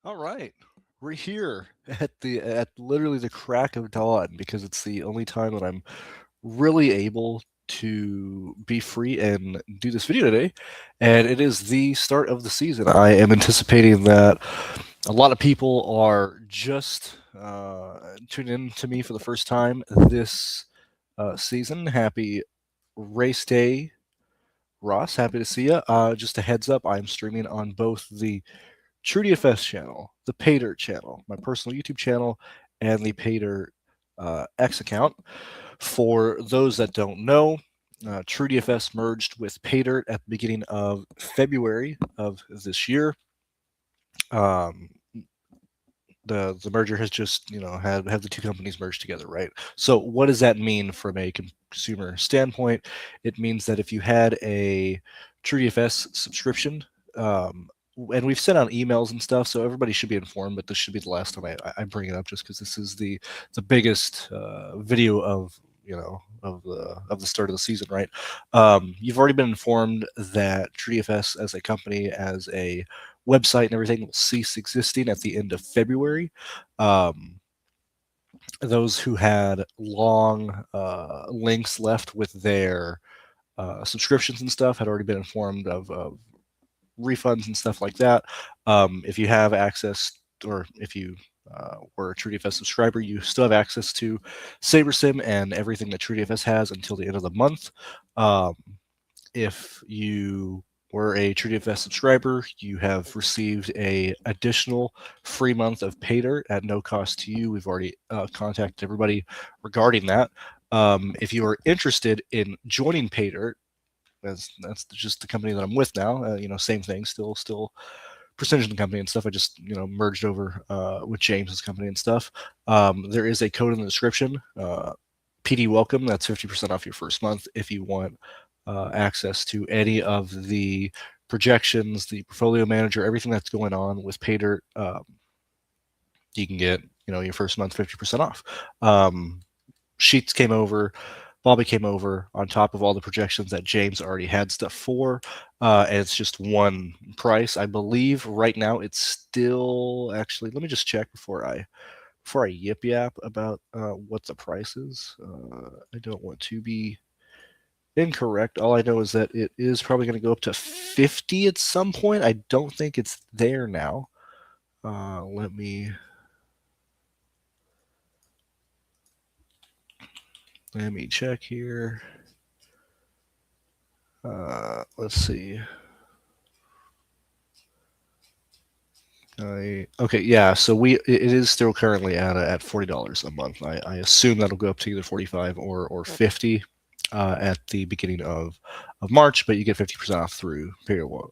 All right. We're here at literally the crack of dawn because it's the only time that I'm really able to be free and do this video today. And it is the start of the season. I am anticipating that a lot of people are just tuning in to me for the first time this season. Happy race day, Ross. Happy to see you. Just a heads up, I'm streaming on both the True DFS channel, the PayDirt channel, my personal YouTube channel, and the PayDirt X account. For those that don't know, True DFS merged with PayDirt at the beginning of February of this year. Um, the merger has just had the two companies merged together, right? So what does that mean from a consumer standpoint? It means that if you had a True DFS subscription, and we've sent out emails and stuff, so everybody should be informed. But this should be the last time I bring it up, just because this is the biggest video of of the start of the season, right? You've already been informed that True DFS as a company, as a website and everything, will cease existing at the end of February. Those who had long links left with their subscriptions and stuff had already been informed of refunds and stuff like that. If you have access, or if you were a True DFS subscriber, you still have access to SaberSim and everything that True DFS has until the end of the month. If you were a True DFS subscriber, you have received a additional free month of PayDirt at no cost to you. We've already contacted everybody regarding that. If you are interested in joining PayDirt, that's just the company that I'm with now. Same thing, still percentage of the company and stuff. I just merged over with James's company and stuff. There is a code in the description. PD Welcome. That's 50% off your first month if you want access to any of the projections, the portfolio manager, everything that's going on with PayDirt. You can get your first month 50% off. Sheets came over. Bobby came over on top of all the projections that James already had stuff for, and it's just one price. I believe right now it's still, actually, let me just check before I yip yap about what the price is. I don't want to be incorrect. All I know is that it is probably going to go up to 50 at some point. I don't think it's there now. Let me check here. Let's see. Okay, yeah. So it is still currently at $40 a month. I assume that'll go up to either 45 or 50 at the beginning of March, but you get 50% off through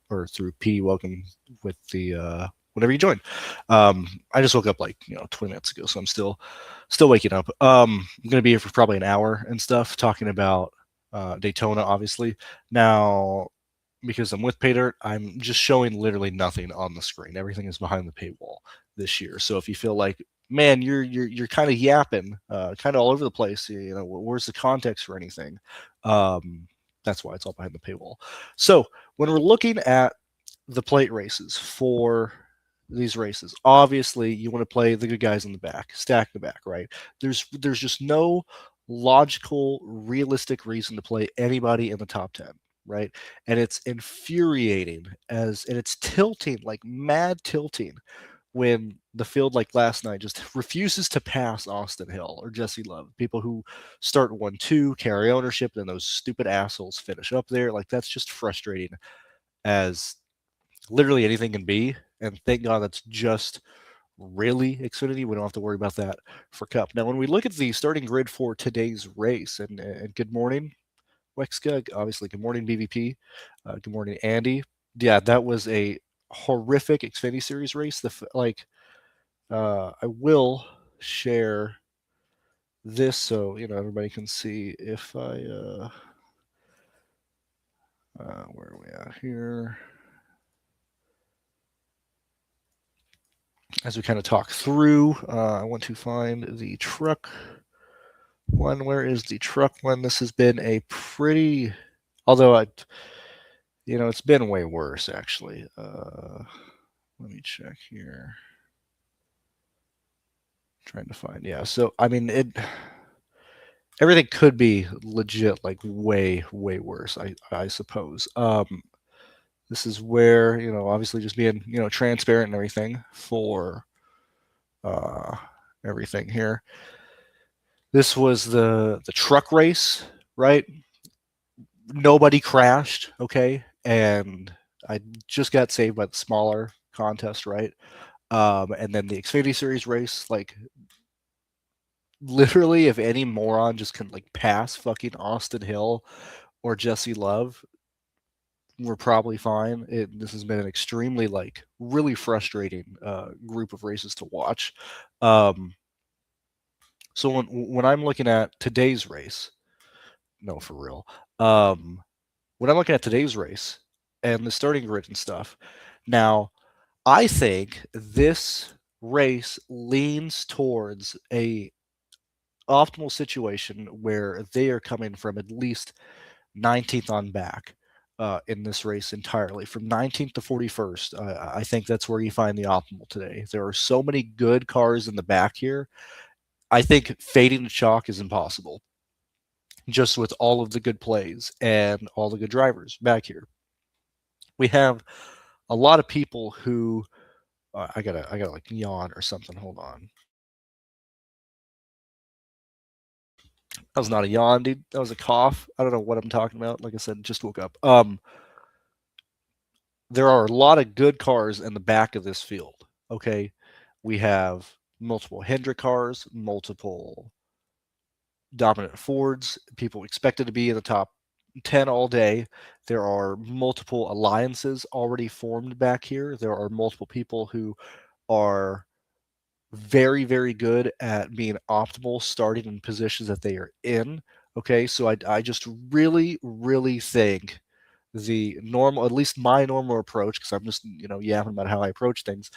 or through PD Welcome with the whenever you join. I just woke up like 20 minutes ago, so I'm still waking up. I'm gonna be here for probably an hour and stuff, talking about Daytona, obviously. Now, because I'm with PayDirt, I'm just showing literally nothing on the screen. Everything is behind the paywall this year. So if you feel like, man, you're kind of yapping, kind of all over the place, where's the context for anything? That's why it's all behind the paywall. So when we're looking at the plate races for these races, obviously you want to play the good guys in the back, stack the back, right? There's just no logical, realistic reason to play anybody in the top 10. Right, and it's infuriating and it's tilting, like mad tilting, when the field, like last night, just refuses to pass Austin Hill or Jesse Love. People who start 1-2, carry ownership, and those stupid assholes finish up there. Like, that's just frustrating as literally anything can be. And thank God that's just really Xfinity. We don't have to worry about that for Cup. Now, when we look at the starting grid for today's race, and good morning, Wexka, obviously, good morning, BVP. Good morning, Andy. Yeah, that was a horrific Xfinity Series race. I will share this so everybody can see if I. Where are we at here? As we kind of talk through, I want to find the truck one. Where is the truck one? This has been a pretty, although it's been way worse, actually. Let me check here. Trying to find, yeah. So I mean, everything could be legit, like way worse. I suppose. This is where, obviously just being, transparent and everything for uh everything here. This was the truck race, right? Nobody crashed, okay, and I just got saved by the smaller contest, right? And then the Xfinity Series race, like literally, if any moron just can like pass fucking Austin Hill or Jesse Love, we're probably fine. This has been an extremely like really frustrating group of races to watch. Um, so when I'm looking at today's race, no, for real. Um, when I'm looking at today's race and the starting grid and stuff, now I think this race leans towards a optimal situation where they are coming from at least 19th on back in this race entirely. From 19th to 41st, I think that's where you find the optimal today. There are so many good cars in the back here. I think fading the chalk is impossible, just with all of the good plays and all the good drivers back here. We have a lot of people who I gotta like yawn or something. Hold on. That was not a yawn, dude. That was a cough. I don't know what I'm talking about. Like I said, just woke up. There are a lot of good cars in the back of this field. Okay, we have multiple Hendrick cars, multiple dominant Fords. People expected to be in the top 10 all day. There are multiple alliances already formed back here. There are multiple people who are very good at being optimal starting in positions that they are in. Okay, so I just really think the normal, at least my normal approach, because I'm just yapping about how I approach things.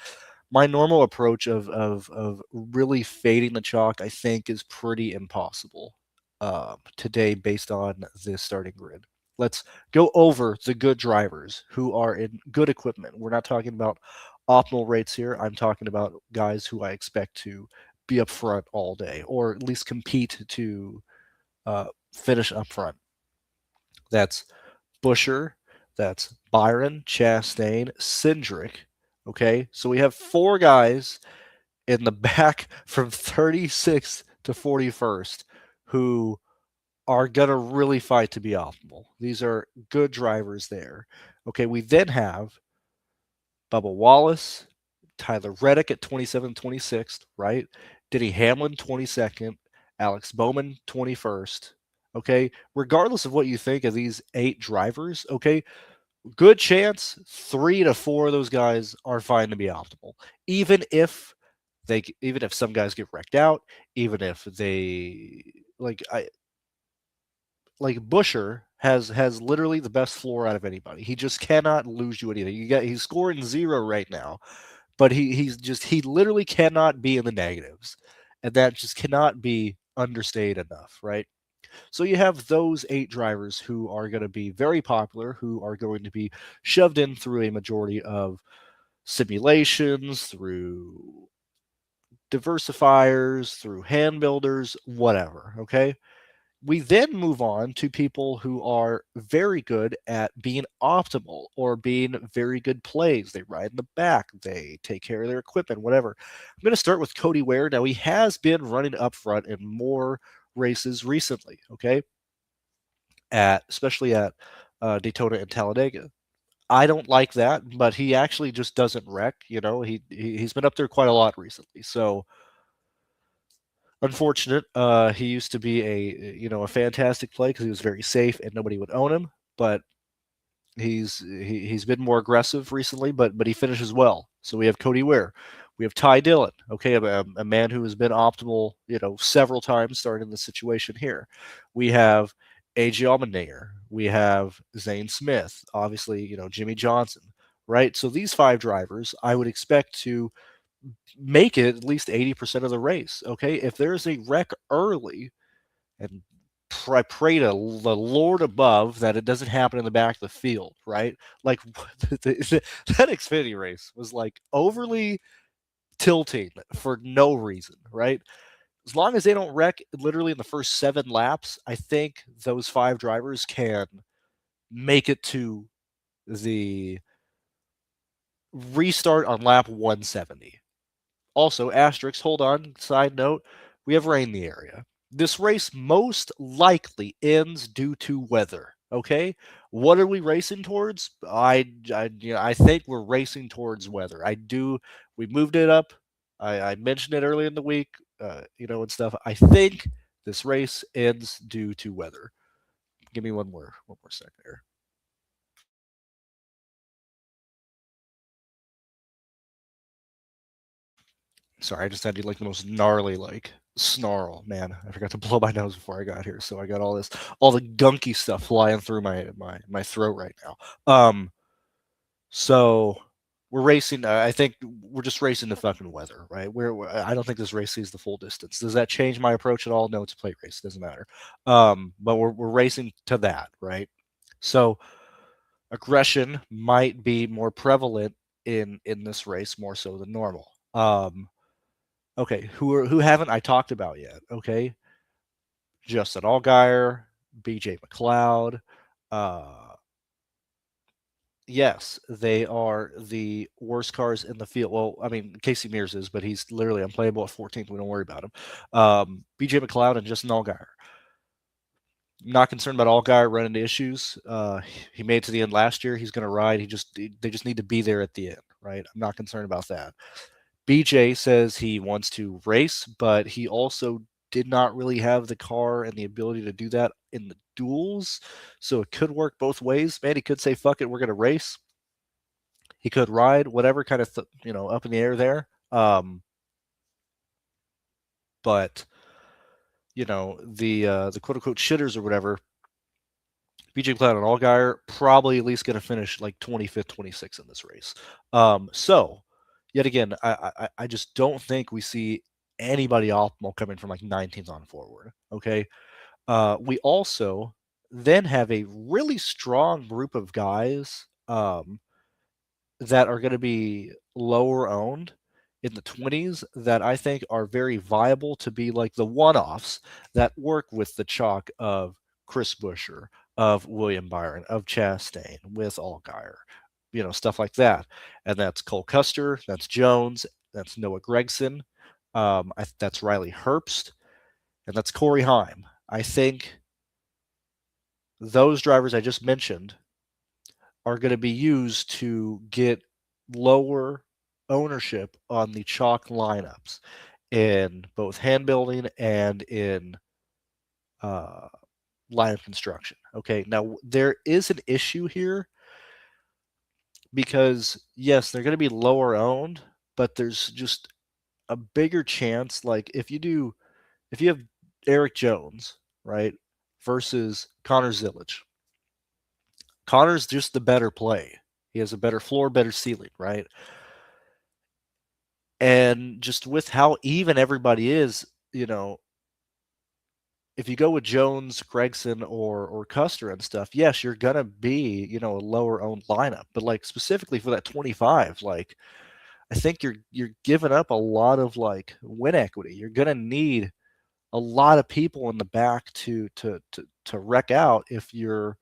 My normal approach of really fading the chalk, I think, is pretty impossible today based on this starting grid. Let's go over the good drivers who are in good equipment. We're not talking about optimal rates here. I'm talking about guys who I expect to be up front all day, or at least compete to finish up front. That's Busher, that's Byron, Chastain, Cindric. Okay, so we have four guys in the back from 36th to 41st who are going to really fight to be optimal. These are good drivers there. Okay, we then have Bubba Wallace, Tyler Reddick at 27th, 26th, right? Denny Hamlin, 22nd, Alex Bowman, 21st. Okay, regardless of what you think of these 8 drivers, okay, good chance 3 to 4 of those guys are fine to be optimal. Even if some guys get wrecked out, even if they like Busher has literally the best floor out of anybody. He just cannot lose you anything. He's scoring 0 right now, but he literally cannot be in the negatives. And that just cannot be understated enough, right? So you have those 8 drivers who are going to be very popular, who are going to be shoved in through a majority of simulations, through diversifiers, through hand builders, whatever. Okay. We then move on to people who are very good at being optimal or being very good plays. They ride in the back, they take care of their equipment, whatever. I'm going to start with Cody Ware. Now, he has been running up front in more races recently, okay? Especially at Daytona and Talladega. I don't like that, but he actually just doesn't wreck. He's been up there quite a lot recently. So unfortunate. He used to be a fantastic play because he was very safe and nobody would own him. But he's been more aggressive recently, but he finishes well. So we have Cody Ware, we have Ty Dillon, okay, a man who has been optimal, several times starting the situation here. We have AJ Allmendinger, we have Zane Smith, obviously, Jimmy Johnson, right? So these 5 drivers, I would expect to make it at least 80% of the race. Okay, if there's a wreck early, and I pray to the Lord above that it doesn't happen in the back of the field, right? Like that Xfinity race was like overly tilting for no reason, right? As long as they don't wreck literally in the first 7 laps, I think those 5 drivers can make it to the restart on lap 170. Also, asterisk, hold on, side note, we have rain in the area. This race most likely ends due to weather. Okay, what are we racing towards? I think we're racing towards weather. We moved it up. I mentioned it early in the week, and stuff. I think this race ends due to weather. Give me one more second here. Sorry, I just had to like the most gnarly like snarl. Man, I forgot to blow my nose before I got here, so I got all the gunky stuff flying through my throat right now. So we're racing. I think we're just racing the fucking weather, right? I don't think this race sees the full distance. Does that change my approach at all? No, it's a plate race. Doesn't matter. But we're racing to that, right? So aggression might be more prevalent in this race more so than normal. Okay, who haven't I talked about yet? Okay, Justin Allgaier, BJ McLeod. Uh, yes, they are the worst cars in the field. Well, I mean, Casey Mears is, but he's literally unplayable at 14th. We don't worry about him. BJ McLeod and Justin Allgaier. Not concerned about Allgaier running into issues. He made it to the end last year. He's going to ride. They just need to be there at the end, right? I'm not concerned about that. BJ says he wants to race, but he also did not really have the car and the ability to do that in the duels. So it could work both ways. Man, he could say, fuck it, we're going to race. He could ride, whatever kind of, up in the air there. But, the quote unquote shitters or whatever, BJ Cloud and Allgaier probably at least going to finish like 25th, 26th in this race. So, yet again, I just don't think we see anybody optimal coming from like 19th on forward. Okay. We also then have a really strong group of guys that are going to be lower owned in the 20s that I think are very viable to be like the one-offs that work with the chalk of Chris Buescher, of William Byron, of Chastain, with Allgaier, stuff like that. And that's Cole Custer, that's Jones, that's Noah Gragson, that's Riley Herbst, and that's Corey Heim. I think those drivers I just mentioned are going to be used to get lower ownership on the chalk lineups in both hand building and in lineup construction. Okay, now there is an issue here because yes, they're going to be lower owned, but there's just a bigger chance. Like if you have Eric Jones, right, versus Connor Zillage. Connor's just the better play. He has a better floor, better ceiling, right? And just with how even everybody is, if you go with Jones, Gregson, or Custer and stuff, yes, you're gonna be, a lower owned lineup. But like specifically for that 25, like I think you're giving up a lot of like win equity. You're gonna need a lot of people in the back to wreck out if you're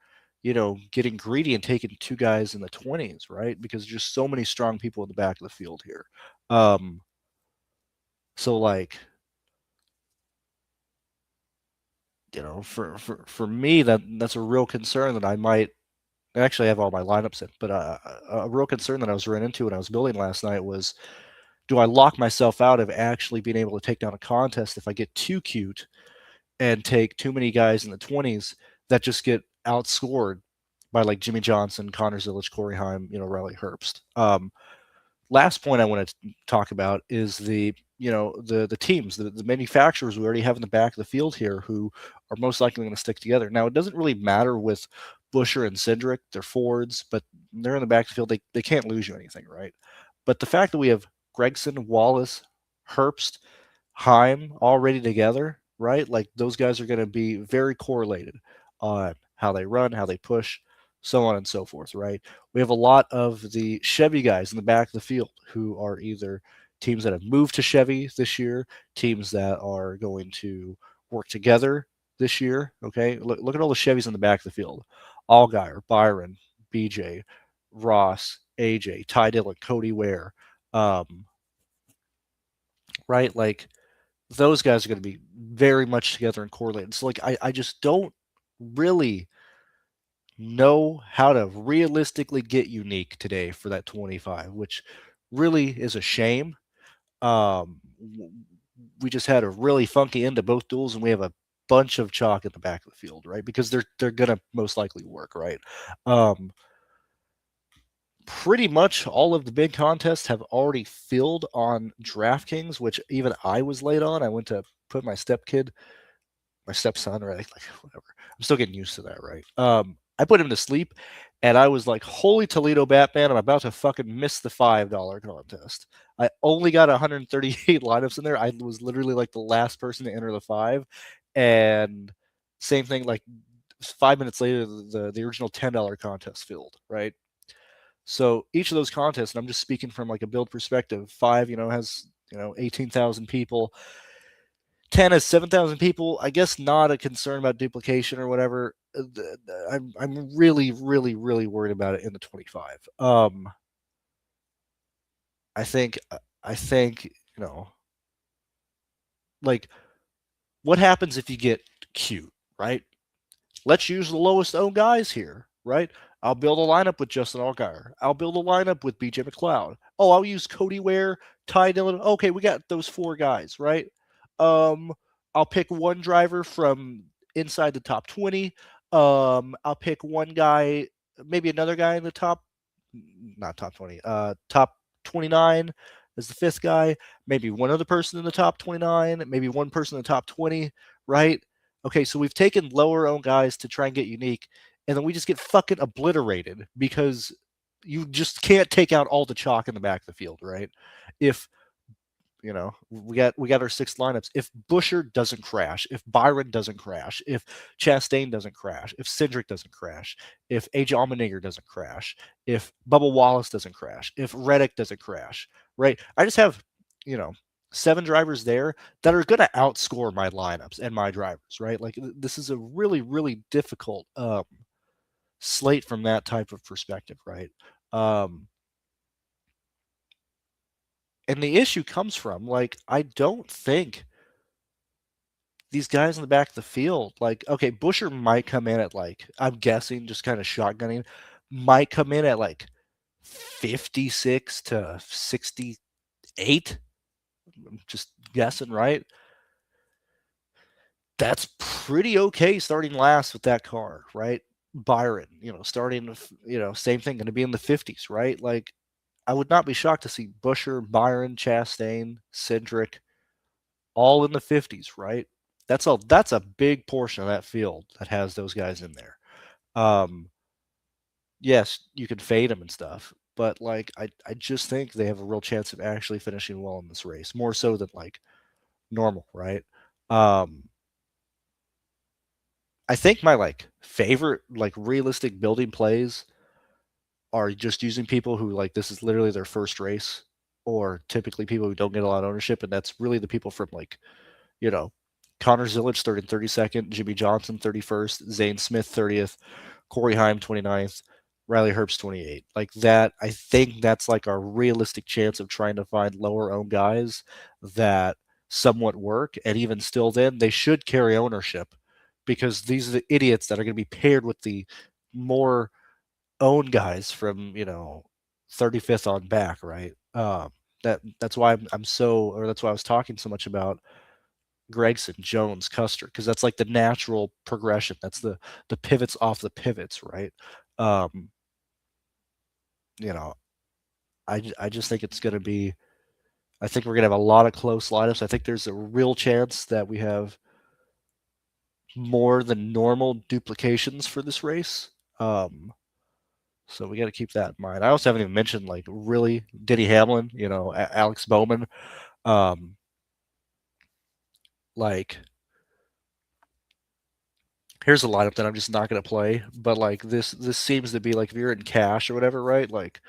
getting greedy and taking 2 guys in the 20s, right? Because there's just so many strong people in the back of the field here. So like, for me, that's a real concern that I might actually have all my lineups in, but a real concern that I was running into when I was building last night was, do I lock myself out of actually being able to take down a contest if I get too cute and take too many guys in the 20s that just get outscored by like Jimmy Johnson, Connor Zillage, Corey Heim, Riley Herbst. Last point I want to talk about is the teams, the manufacturers we already have in the back of the field here who are most likely going to stick together. Now, it doesn't really matter with Buescher and Cindric, they're Fords, but they're in the back of the field. They can't lose you anything, right? But the fact that we have Gregson, Wallace, Herbst, Heim all ready together, right? Like those guys are going to be very correlated on how they run, how they push, so on and so forth, right? We have a lot of the Chevy guys in the back of the field who are either teams that have moved to Chevy this year, teams that are going to work together this year. Okay, look at all the Chevys in the back of the field: Allgaier, Byron, BJ, Ross, AJ, Ty Dillon, Cody Ware. Right, like those guys are going to be very much together and correlated. So like I just don't really know how to realistically get unique today for that 25, which really is a shame. Um, we just had a really funky end to both duels, and we have a bunch of chalk in the back of the field, right? Because they're gonna most likely work, right? Um, Pretty much all of the big contests have already filled on DraftKings, which even I was late on. I went to put my stepson, right? Like whatever. I'm still getting used to that, right? I put him to sleep, and I was like, "Holy Toledo, Batman! I'm about to fucking miss the $5 contest." I only got 138 lineups in there. I was literally like the last person to enter the five, and same thing. Like 5 minutes later, the original $10 contest filled, right? So each of those contests, and I'm just speaking from like a build perspective. Five, has 18,000 people. 10 is 7,000 people. I guess not a concern about duplication or whatever. I'm really, really, really worried about it in the 25. I think like what happens if you get cute, right? Let's use the lowest owned guys here, right? I'll build a lineup with Justin Allgaier. I'll build a lineup with BJ McLeod. Oh, I'll use Cody Ware, Ty Dillon. Okay, we got those four guys, right? Um, I'll pick one driver from inside the top 20. I'll pick one guy, maybe another guy in the not top 20, top 29 as the fifth guy. Maybe one other person in the top 29. Maybe one person in the top 20, right? Okay, so we've taken lower owned guys to try and get unique, and then we just get fucking obliterated because you just can't take out all the chalk in the back of the field, right? If we got our six lineups. If Busher doesn't crash, if Byron doesn't crash, if Chastain doesn't crash, if Cindric doesn't crash, if AJ Allmendinger doesn't crash, if Bubba Wallace doesn't crash, if Reddick doesn't crash, right? I just have, you know, 7 drivers there that are going to outscore my lineups and my drivers, right? Like this is a really, really difficult slate from that type of perspective, right? Um, and the issue comes from like I don't think these guys in the back of the field, like, okay, Busher might come in at like, I'm guessing, just kind of shotgunning, might come in at like 56 to 68. I'm just guessing, right? That's pretty okay starting last with that car, right? Byron, starting, same thing, going to be in the 50s, right? Like, I would not be shocked to see Busher, Byron, Chastain, Cindric, all in the 50s, right? That's a big portion of that field that has those guys in there. Yes, you can fade them and stuff, but like I just think they have a real chance of actually finishing well in this race, more so than like normal, right? Um, I think my like favorite like realistic building plays are just using people who like this is literally their first race, or typically people who don't get a lot of ownership, and that's really the people from like you know, Connor Zilic third and 32nd, Jimmy Johnson 31st, Zane Smith 30th, Corey Heim 29th, Riley Herbst 28th. Like that, I think that's like our realistic chance of trying to find lower owned guys that somewhat work. And even still, then they should carry ownership because these are the idiots that are going to be paired with the more owned guys from 35th on back, right? That's why that's why I was talking so much about Gregson, Jones, Custer, because that's like the natural progression. That's the pivots off the pivots, right? Um, you know, I just think it's going to be. I think we're going to have a lot of close lineups. I think there's a real chance that we have more than normal duplications for this race. So we got to keep that in mind. I also haven't even mentioned like really Denny Hamlin, Alex Bowman, like here's a lineup that I'm just not going to play. But like this seems to be like if you're in cash or whatever, right? Like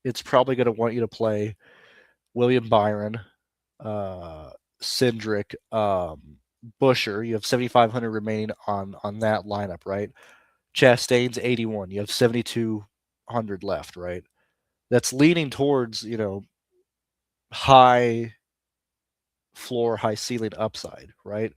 it's probably going to want you to play William Byron, Cindric, Busher. You have 7,500 remaining on that lineup, right? Chastain's 81. You have 7,200 left, right? That's leaning towards high floor, high ceiling upside, right?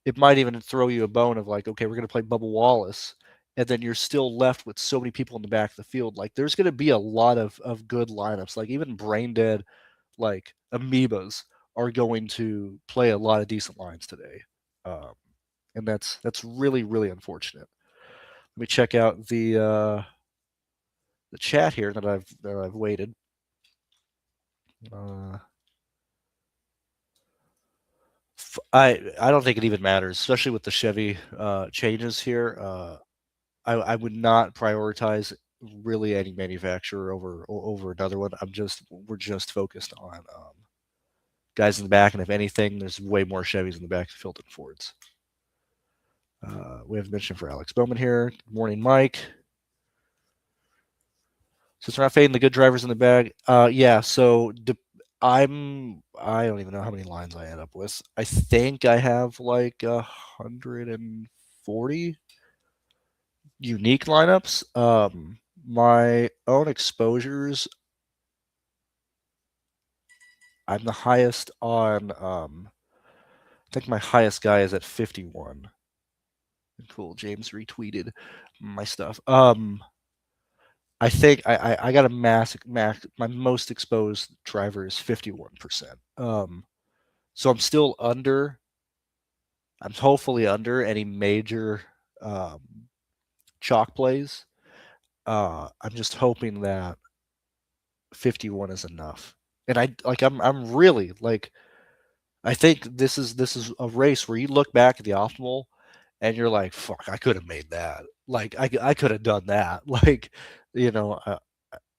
It might even throw you a bone of like, okay, we're going to play Bubba Wallace, and then you're still left with so many people in the back of the field. Like, there's going to be a lot of good lineups. Like, even brain dead, like amoebas are going to play a lot of decent lines today, um, and that's really really unfortunate. Let me check out the chat here that I've waited. Uh, I don't think it even matters, especially with the Chevy changes here. I would not prioritize really any manufacturer over another one. We're just focused on guys in the back, and if anything, there's way more Chevys in the back of the field than Fords. We have a mention for Alex Bowman here. Good morning, Mike. Since we're not fading the good drivers in the bag, yeah. So I don't even know how many lines I end up with. I think I have like 140 unique lineups. My own exposures, I'm the highest on. I think my highest guy is at 51. Cool. James retweeted my stuff. I think I got a max. My most exposed driver is 51%. So I'm still under. I'm hopefully under any major um, chalk plays. I'm just hoping that 51 is enough. And I'm really like, I think this is a race where you look back at the optimal and you're like, fuck, I could have made that. Like I could have done that. Like, you know,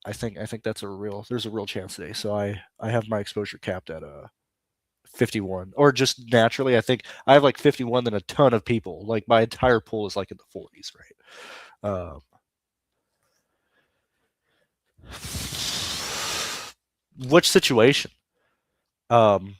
I think there's a real chance today. So I have my exposure capped at 51, or just naturally. I think I have like 51 than a ton of people. Like my entire pool is like in the 40s, right? Which situation? Um,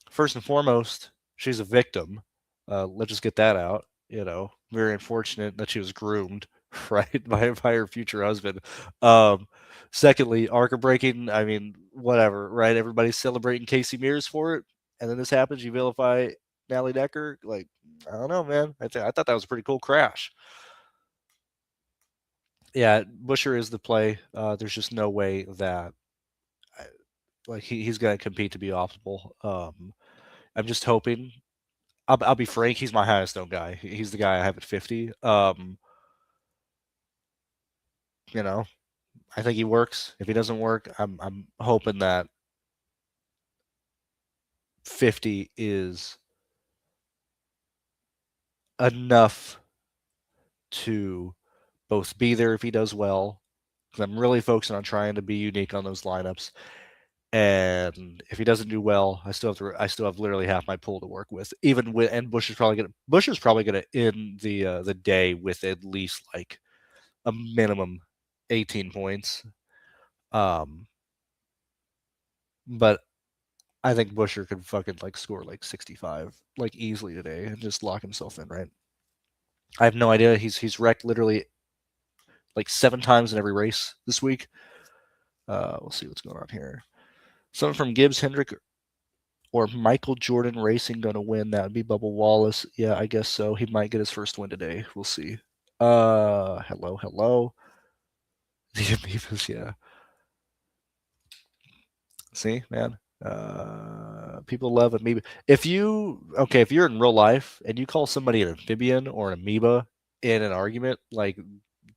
First and foremost, she's a victim. Let's just get that out. Very unfortunate that she was groomed, right, by her future husband. Um, Secondly, ARCA breaking. I mean, whatever, right? Everybody's celebrating Casey Mears for it, and then this happens. You vilify Natalie Decker. Like, I don't know, man. I thought that was a pretty cool crash. Yeah, Busher is the play. There's just no way that like he's going to compete to be optimal. I'm just hoping. I'll be frank. He's my highest owned guy. He's the guy I have at 50. You know, I think he works. If he doesn't work, I'm hoping that 50 is enough to both be there if he does well. Because I'm really focusing on trying to be unique on those lineups. And if he doesn't do well, I still have literally half my pool to work with. Even with, and Bush is probably gonna end the day with at least like a minimum 18 points. But I think Busher could fucking like score like 65 like easily today and just lock himself in, right? I have no idea. He's wrecked literally like 7 times in every race this week. We'll see what's going on here. Someone from Gibbs, Hendrick, or Michael Jordan Racing going to win. That would be Bubba Wallace. Yeah, I guess so. He might get his first win today. We'll see. Hello. The Amoebas, yeah. See, man. People love amoeba. If you're in real life and you call somebody an amphibian or an amoeba in an argument, like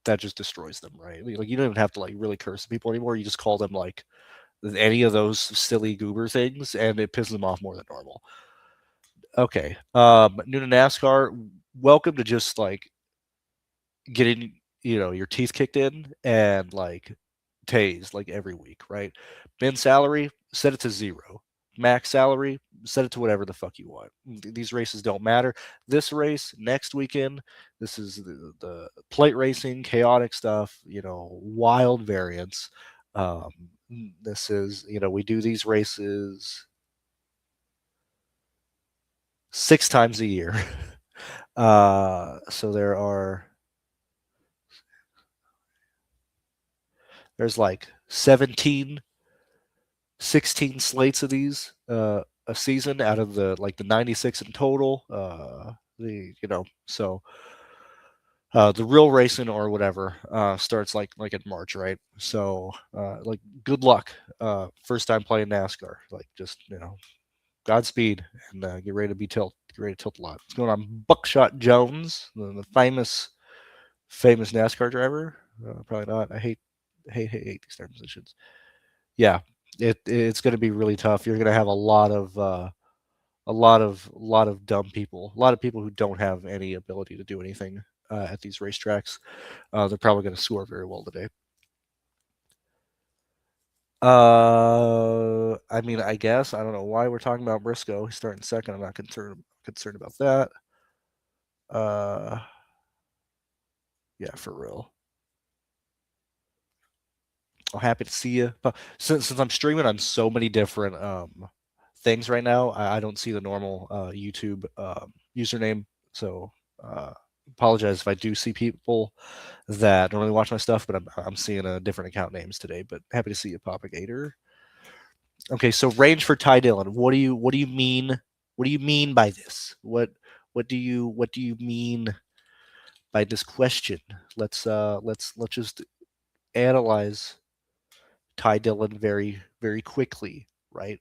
that just destroys them, right? Like you don't even have to like really curse people anymore. You just call them like any of those silly goober things, and it pisses them off more than normal. Okay, new to NASCAR. Welcome to just like getting your teeth kicked in and like tased like every week, right? Min salary, set it to 0. Max salary, set it to whatever the fuck you want. These races don't matter. This race next weekend, this is the plate racing, chaotic stuff, wild variants. Um, this is, we do these races 6 times a year. So there's like 17, 16 slates of these a season out of the 96 in total. So the real racing or whatever starts like in March, right? So like good luck. First time playing NASCAR. Like just Godspeed and get ready to tilt a lot. What's going on? Buckshot Jones, the famous NASCAR driver. Probably not. I hate these term positions. Yeah, it's going to be really tough. You're going to have a lot of dumb people, a lot of people who don't have any ability to do anything at these racetracks. They're probably going to score very well today. I mean, I guess I don't know why we're talking about Briscoe. He's starting second. I'm not concerned about that. Yeah, for real. I'm happy to see you. But since I'm streaming on so many different things right now, I don't see the normal YouTube username. So apologize if I do see people that don't really watch my stuff, but I'm seeing different account names today. But happy to see you, Propagator. Okay, so range for Ty Dillon. What do you mean? What do you mean by this? What do you mean by this question? Let's just analyze Ty Dillon very very quickly, right?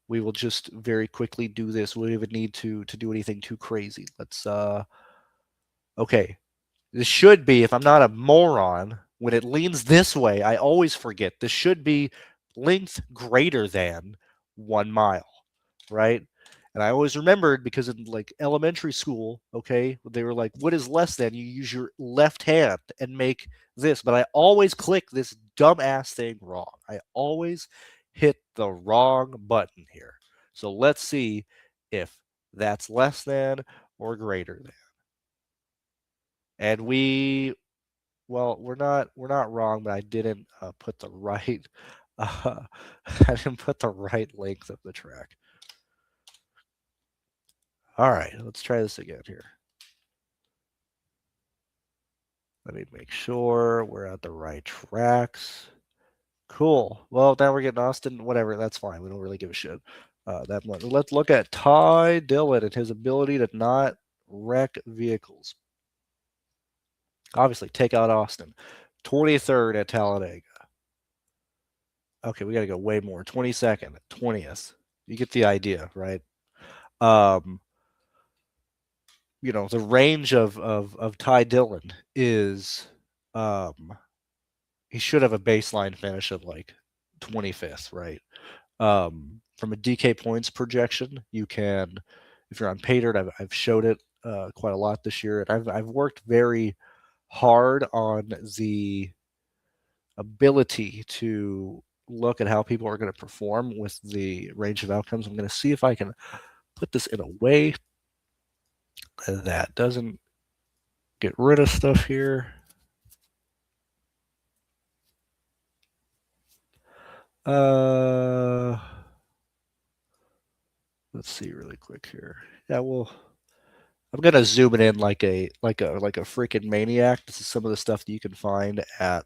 We will just very quickly do this. We don't even need to do anything too crazy. Let's okay. This should be, if I'm not a moron, when it leans this way, I always forget. This should be length greater than 1 mile, right? And I always remembered because in like elementary school, okay, they were like, what is less than? You use your left hand and make this. But I always click this dumbass thing wrong. I always hit the wrong button here. So let's see if that's less than or greater than. And we're not wrong, but I didn't put the right uh, I didn't put the right length of the track. All right, let's try this again here. Let me make sure we're at the right tracks. Cool. Well, now we're getting Austin. Whatever, that's fine. We don't really give a shit that much. Let's look at Ty Dillon and his ability to not wreck vehicles. Obviously, take out Austin. 23rd at Talladega. Okay, we got to go way more. 22nd, 20th. You get the idea, right? Um, the range of Ty Dillon is he should have a baseline finish of like 25th, right? From a DK points projection, you can, if you're on PayDirt, I've showed it quite a lot this year, and I've worked very hard on the ability to look at how people are going to perform with the range of outcomes. I'm going to see if I can put this in a way that doesn't get rid of stuff here. Let's see really quick here. Yeah, well, I'm gonna zoom it in like a freaking maniac. This is some of the stuff that you can find at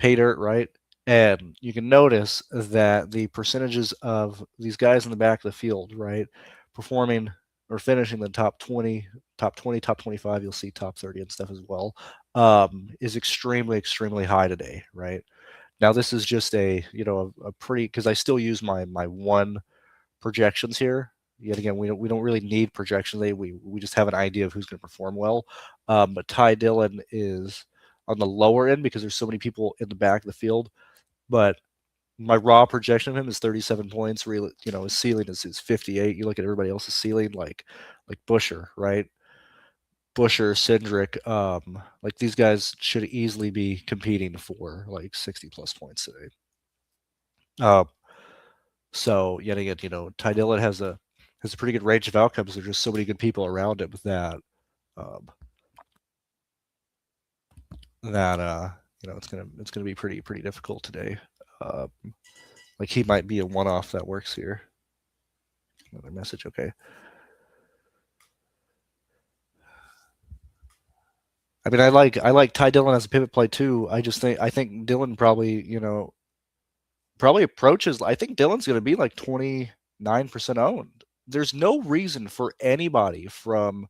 PayDirt, right? And you can notice that the percentages of these guys in the back of the field, right, performing or finishing the top 20, top 25, you'll see top 30 and stuff as well, is extremely, extremely high today, right? Now, this is just a pretty, because I still use my one projections here. Yet again, we don't really need projections. We just have an idea of who's going to perform well. But Ty Dillon is on the lower end because there's so many people in the back of the field. But my raw projection of him is 37 points. His ceiling is 58. You look at everybody else's ceiling, like Busher, right? Busher, Cindric, like these guys should easily be competing for like 60 plus points today. So yet again, Ty Dillon has a pretty good range of outcomes. There's just so many good people around him that um, that it's gonna be pretty difficult today. Like he might be a one-off that works here. Another message, okay. I mean, I like Ty Dillon as a pivot play too. I think Dillon probably approaches. I think Dillon's going to be like 29% owned. There's no reason for anybody from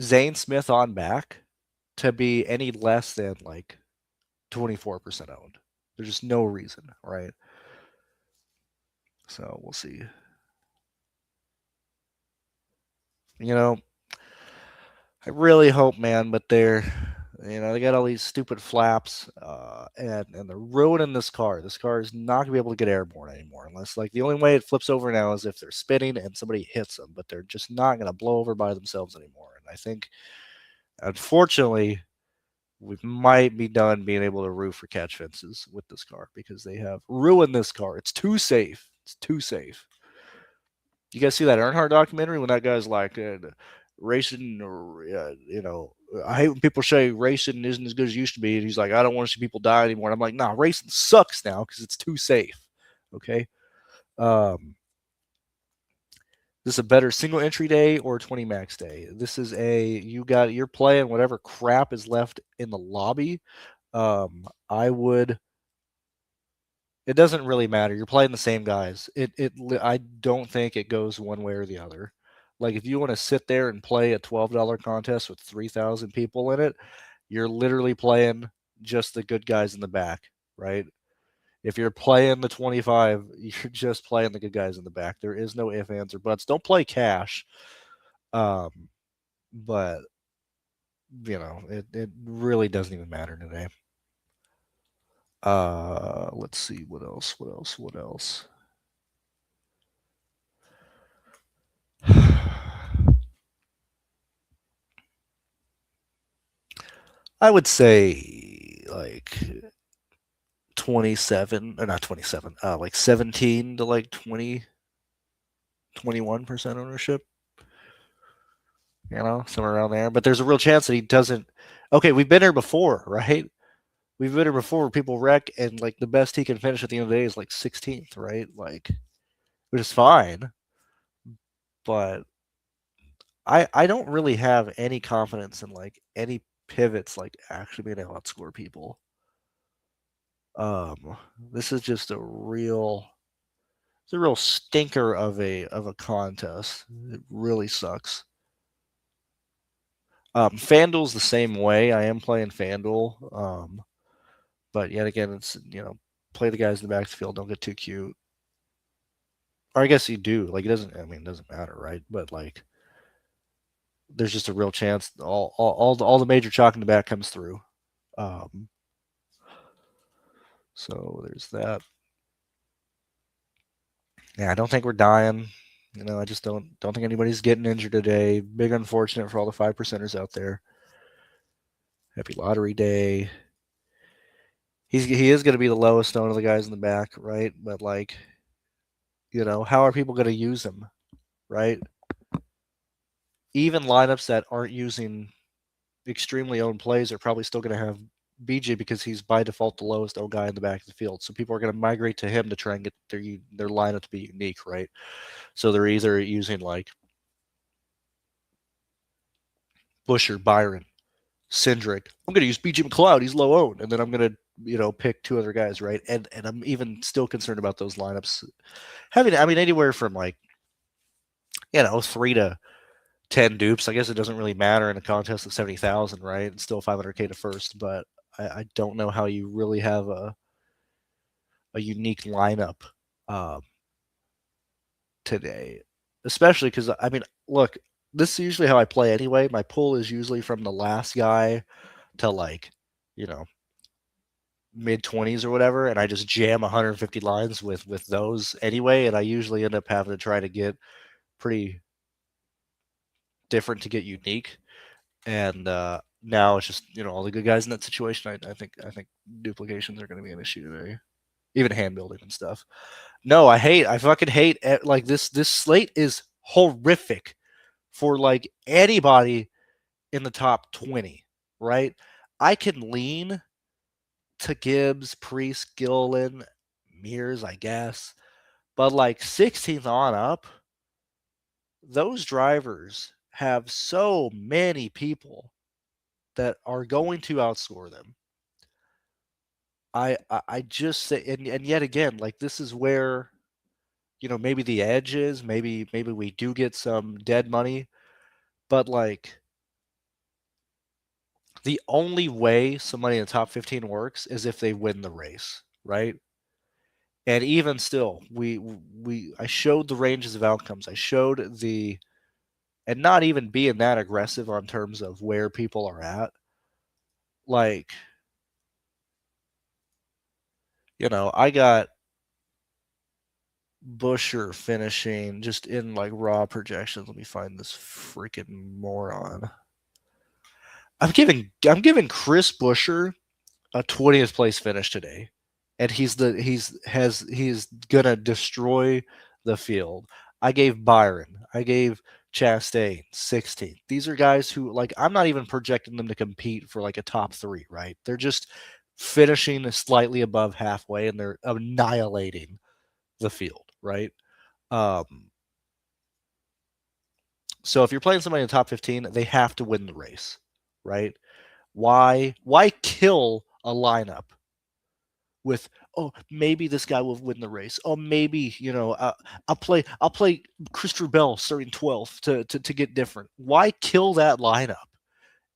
Zane Smith on back to be any less than like 24% owned. There's just no reason, right? So we'll see. I really hope, man, but they got all these stupid flaps, and they're ruining this car. This car is not gonna be able to get airborne anymore, unless like the only way it flips over now is if they're spinning and somebody hits them. But they're just not gonna blow over by themselves anymore. And I think, unfortunately, we might be done being able to roof or catch fences with this car because they have ruined this car. It's too safe. It's too safe. You guys see that Earnhardt documentary when that guy's like, racing, or I hate when people say racing isn't as good as it used to be, and he's like, I don't want to see people die anymore. And I'm like, nah, racing sucks now because it's too safe. Okay. This is a better single entry day or 20 max day. This is you're playing whatever crap is left in the lobby. It doesn't really matter. You're playing the same guys. I don't think it goes one way or the other. Like if you want to sit there and play a $12 contest with 3,000 people in it, you're literally playing just the good guys in the back, right? If you're playing the 25, you're just playing the good guys in the back. There is no ifs, ands, or buts. Don't play cash. But it really doesn't even matter today. Let's see what else. I would say like 27, or not 27, like 17 to like 20, 21% ownership. Somewhere around there. But there's a real chance that he doesn't. Okay, we've been here before, right? We've been here before where people wreck, and like the best he can finish at the end of the day is like 16th, right? Like, which is fine. But I don't really have any confidence in like any pivots like actually being able to outscore people. This is just a real stinker of a contest. It really sucks. FanDuel's the same way. I am playing FanDuel. But yet again, it's play the guys in the back of the field. Don't get too cute. Or I guess you do. Like it doesn't matter, right? But like, there's just a real chance all the major chalk in the back comes through. So there's that. Yeah, I don't think we're dying. I just don't think anybody's getting injured today. Big unfortunate for all the 5%ers out there. Happy lottery day. He is going to be the lowest owned of the guys in the back, right? But like, how are people going to use him, right? Even lineups that aren't using extremely owned plays are probably still going to have BJ because he's by default the lowest owned guy in the back of the field. So people are going to migrate to him to try and get their lineup to be unique, right? So they're either using like Busher, Byron, Cindric. I'm going to use BJ McLeod. He's low owned, and then I'm going to pick two other guys, right? And I'm even still concerned about those lineups having, anywhere from like 3 to 10 dupes. I guess it doesn't really matter in a contest of 70,000, right? It's still 500K to first, but I don't know how you really have a unique lineup today, especially because look, this is usually how I play anyway. My pull is usually from the last guy to like mid 20s or whatever, and I just jam 150 lines with those anyway, and I usually end up having to try to get pretty different to get unique. And now it's just all the good guys in that situation. I think duplications are going to be an issue today, even hand building and stuff. No, I fucking hate like this slate is horrific for like anybody in the top 20. right? I can lean to Gibbs, Priest, Gilliland, Mears, I guess. But like 16th on up, those drivers have so many people that are going to outscore them. I just say, and yet again, like this is where, maybe the edge is, maybe we do get some dead money, but like the only way somebody in the top 15 works is if they win the race, right? And even still, I showed the ranges of outcomes. I showed and not even being that aggressive on terms of where people are at. Like, I got Busher finishing just in like raw projections. Let me find this freaking moron. I'm giving Chris Busher a 20th place finish today, and he's gonna destroy the field. I gave Byron, I gave Chastain 16th. These are guys who, like, I'm not even projecting them to compete for like a top 3, right? They're just finishing slightly above halfway, and they're annihilating the field, right? Um, so if you're playing somebody in the top 15, they have to win the race, right? Why kill a lineup with, oh, maybe this guy will win the race. Oh, maybe, I'll play Christopher Bell starting 12th to get different. Why kill that lineup?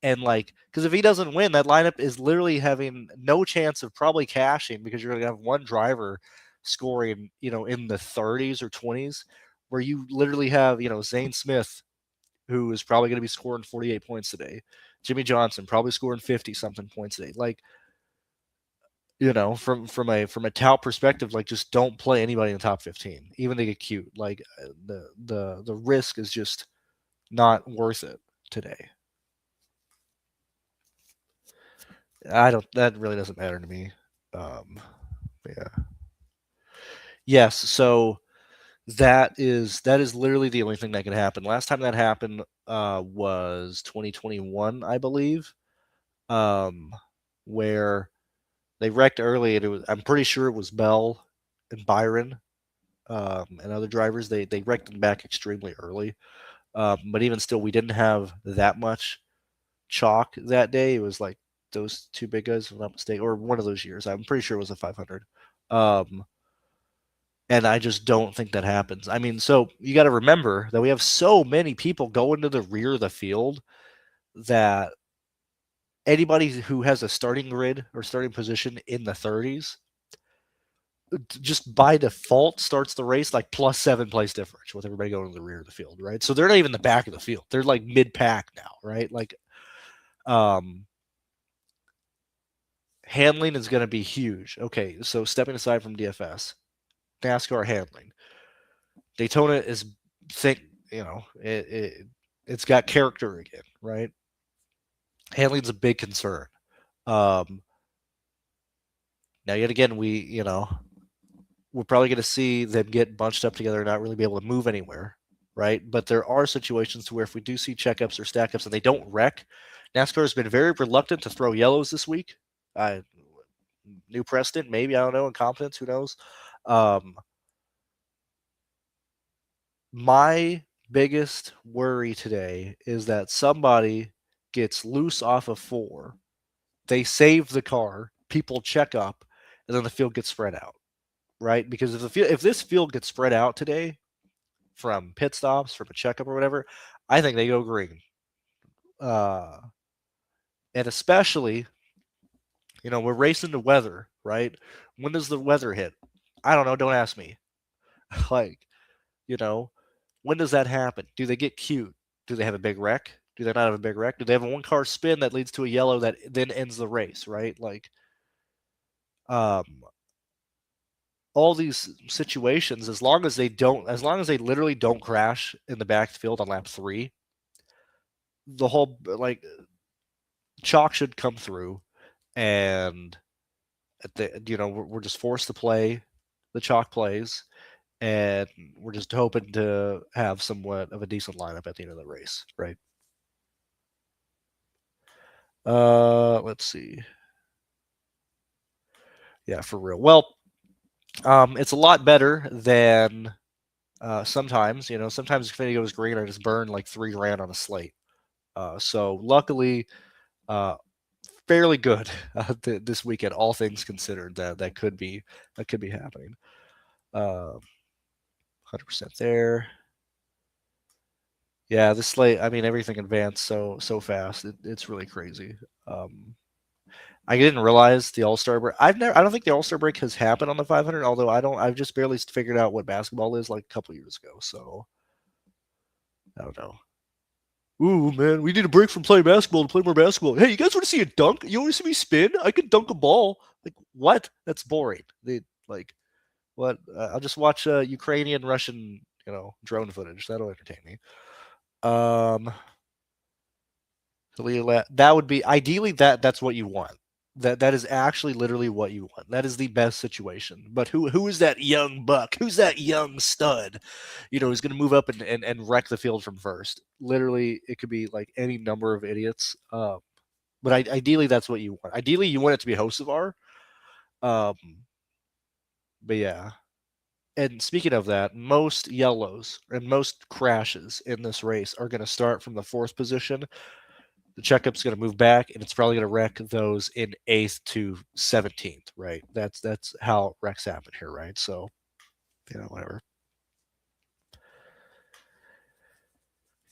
And like, because if he doesn't win, that lineup is literally having no chance of probably cashing, because you're going to have one driver scoring, in the 30s or 20s, where you literally have, Zane Smith, who is probably going to be scoring 48 points today. Jimmy Johnson probably scoring 50 something points today. Like, from a tout perspective, like, just don't play anybody in the top 15, even they get cute. Like, the risk is just not worth it today. I don't. That really doesn't matter to me. Yeah. Yes. So that is literally the only thing that can happen. Last time that happened was 2021, I believe, um, where they wrecked early, and I'm pretty sure it was Bell and Byron, and other drivers. They wrecked them back extremely early. But even still, we didn't have that much chalk that day. It was like those two big guys, if I'm not mistaken, or one of those years. I'm pretty sure it was a 500. Um, and I just don't think that happens. I mean, so you got to remember that we have so many people going to the rear of the field that anybody who has a starting grid or starting position in the 30s just by default starts the race like +7 place difference with everybody going to the rear of the field, right? So they're not even the back of the field. They're like mid-pack now, right? Like, um, handling is going to be huge. Okay, so stepping aside from DFS, NASCAR handling. Daytona is thick, it's got character again, right? Handling's a big concern. Um, Now, yet again, we're probably going to see them get bunched up together and not really be able to move anywhere, right? But there are situations to where if we do see checkups or stack ups and they don't wreck, NASCAR has been very reluctant to throw yellows this week. New precedent, maybe, I don't know, incompetence, who knows? Um, my biggest worry today is that somebody gets loose off of 4, they save the car, people check up, and then the field gets spread out, right? Because if this field gets spread out today from pit stops, from a checkup or whatever, I think they go green. And especially, we're racing to weather, right? When does the weather hit? I don't know. Don't ask me. Like, you know, when does that happen? Do they get cute? Do they have a big wreck? Do they not have a big wreck? Do they have a one car spin that leads to a yellow that then ends the race, right? Like, um, all these situations, as long as they literally don't crash in the backfield on lap 3, the whole, like, chalk should come through, and we're just forced to play the chalk plays, and we're just hoping to have somewhat of a decent lineup at the end of the race, right? Let's see. Yeah, for real. Well, it's a lot better than sometimes. Sometimes Xfinity goes green, I just burn like $3,000 on a slate. So luckily, uh, fairly good this weekend, all things considered. That could be happening. 100% there. Yeah, this slate. I mean, everything advanced so fast. It's really crazy. Um, I didn't realize the All Star break. I don't think the All Star break has happened on the 500. Although I don't. I've just barely figured out what basketball is like a couple years ago. So I don't know. Ooh, man, we need a break from playing basketball to play more basketball. Hey, you guys want to see a dunk? You want to see me spin? I can dunk a ball. Like what? That's boring. They like what? I'll just watch Ukrainian Russian drone footage. That'll entertain me. Um, that would be ideally that's what you want. That is actually literally what you want. That is the best situation. But who is that young buck? Who's that young stud? Who's going to move up and wreck the field from first. Literally, it could be like any number of idiots. But ideally, that's what you want. Ideally, you want it to be Hocevar. Um, but yeah. And speaking of that, most yellows and most crashes in this race are going to start from the fourth position. The checkup's going to move back, and it's probably going to wreck those in 8th to 17th, right? That's how wrecks happen here, right? So, whatever.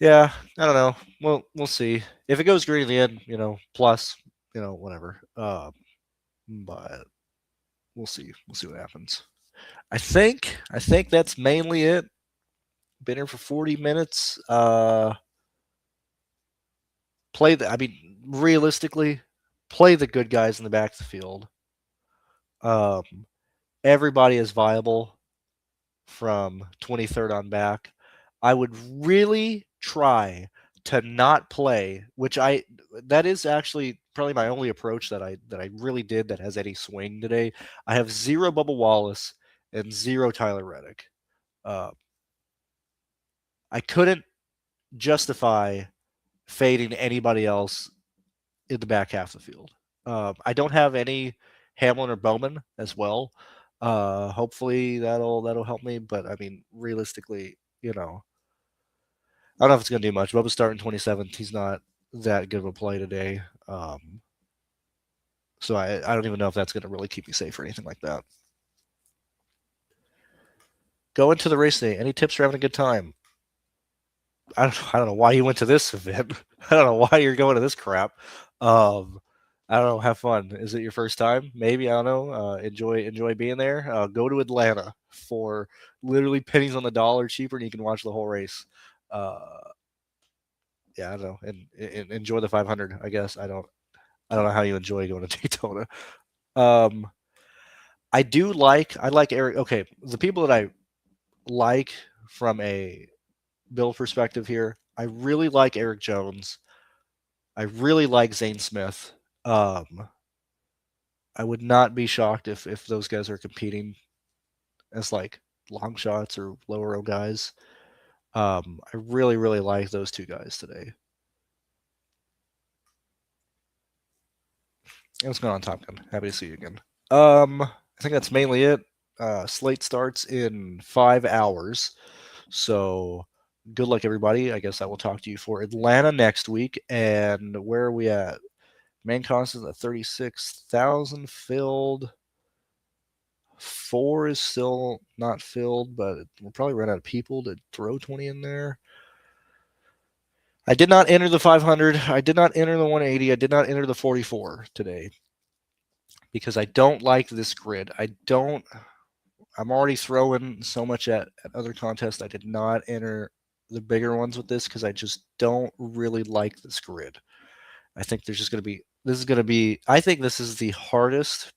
Yeah, I don't know. Well, we'll see. If it goes green in the end, plus, whatever. But we'll see. We'll see what happens. I think that's mainly it. Been here for 40 minutes. Realistically, play the good guys in the back of the field. Um, everybody is viable from 23rd on back. I would really try to not play, that is actually probably my only approach that I really did that has any swing today. I have 0 Bubba Wallace and 0 Tyler Reddick. Uh, I couldn't justify fading anybody else in the back half of the field. I don't have any Hamlin or Bowman as well. Hopefully that'll help me, but I mean, realistically, I don't know if it's gonna do much. Bubba's starting 27th. He's not that good of a play today. So I don't even know if that's gonna really keep me safe or anything like that. Go into the race day. Any tips for having a good time? I don't know why you went to this event. I don't know why you're going to this crap. I don't know. Have fun. Is it your first time? Maybe, I don't know. Enjoy being there. Go to Atlanta for literally pennies on the dollar cheaper, and you can watch the whole race. Uh, yeah, I don't know. And enjoy the 500. I guess I don't know how you enjoy going to Daytona. Um, I like Eric. Okay, the people that I like from a build perspective here, I really like Eric Jones. I really like Zane Smith. I would not be shocked if those guys are competing as like long shots or lower row guys. I really like those two guys today. What's going on, Top Gun? Happy to see you again. I think that's mainly it. Slate starts in 5 hours. So good luck, everybody. I guess I will talk to you for Atlanta next week. And where are we at? Main constant at 36,000 filled. 4 is still not filled, but we'll probably run out of people to throw 20 in there. I did not enter the 500. I did not enter the 180. I did not enter the 44 today because I don't like this grid. I'm already throwing so much at other contests. I did not enter the bigger ones with this because I just don't really like this grid. I think this is going to be, I think this is the hardest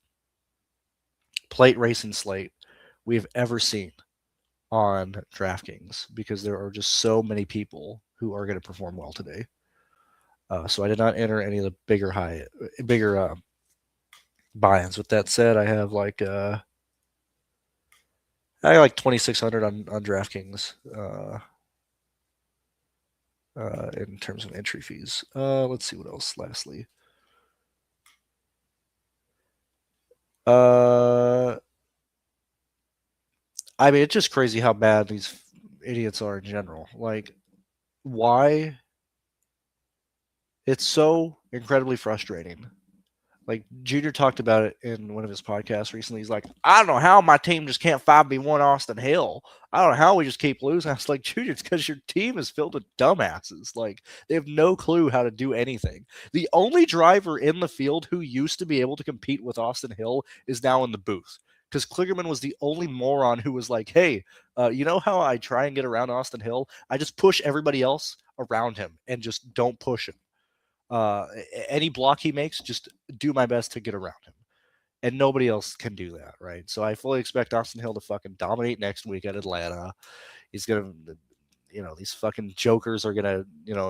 plate racing slate we've ever seen on DraftKings because there are just so many people who are going to perform well today. So I did not enter any of the bigger buy-ins. With that said, I have like 2,600 on DraftKings in terms of entry fees. Let's see what else. Lastly, I mean, it's just crazy how bad these idiots are in general. Like, why? It's so incredibly frustrating. Like Junior talked about it in one of his podcasts recently. He's like, I don't know how my team just can't 5v1 Austin Hill. I don't know how we just keep losing. I was like, Junior, it's because your team is filled with dumbasses. Like they have no clue how to do anything. The only driver in the field who used to be able to compete with Austin Hill is now in the booth. Because Kligerman was the only moron who was like, hey, you know how I try and get around Austin Hill? I just push everybody else around him and just don't push him. Any block he makes, just do my best to get around him. And nobody else can do that, right? So I fully expect Austin Hill to fucking dominate next week at Atlanta. He's gonna, these fucking jokers are gonna,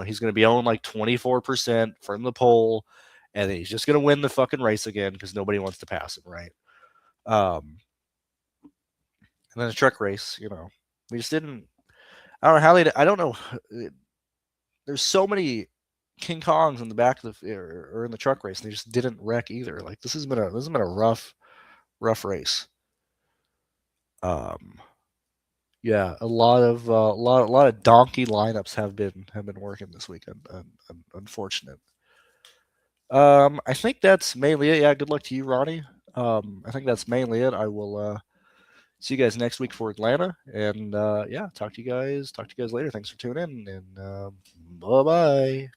he's gonna be on like 24% from the pole, and then he's just gonna win the fucking race again because nobody wants to pass him, right? And then the truck race, we just didn't. I don't know how they. I don't know. There's so many King Kongs in the back of the or in the truck race, and they just didn't wreck either. Like this has been a rough race. Yeah, a lot of donkey lineups have been working this weekend. Unfortunate. I think that's mainly it. Yeah, good luck to you, Ronnie. I think that's mainly it. I will see you guys next week for Atlanta, and yeah, talk to you guys later. Thanks for tuning in, and bye bye.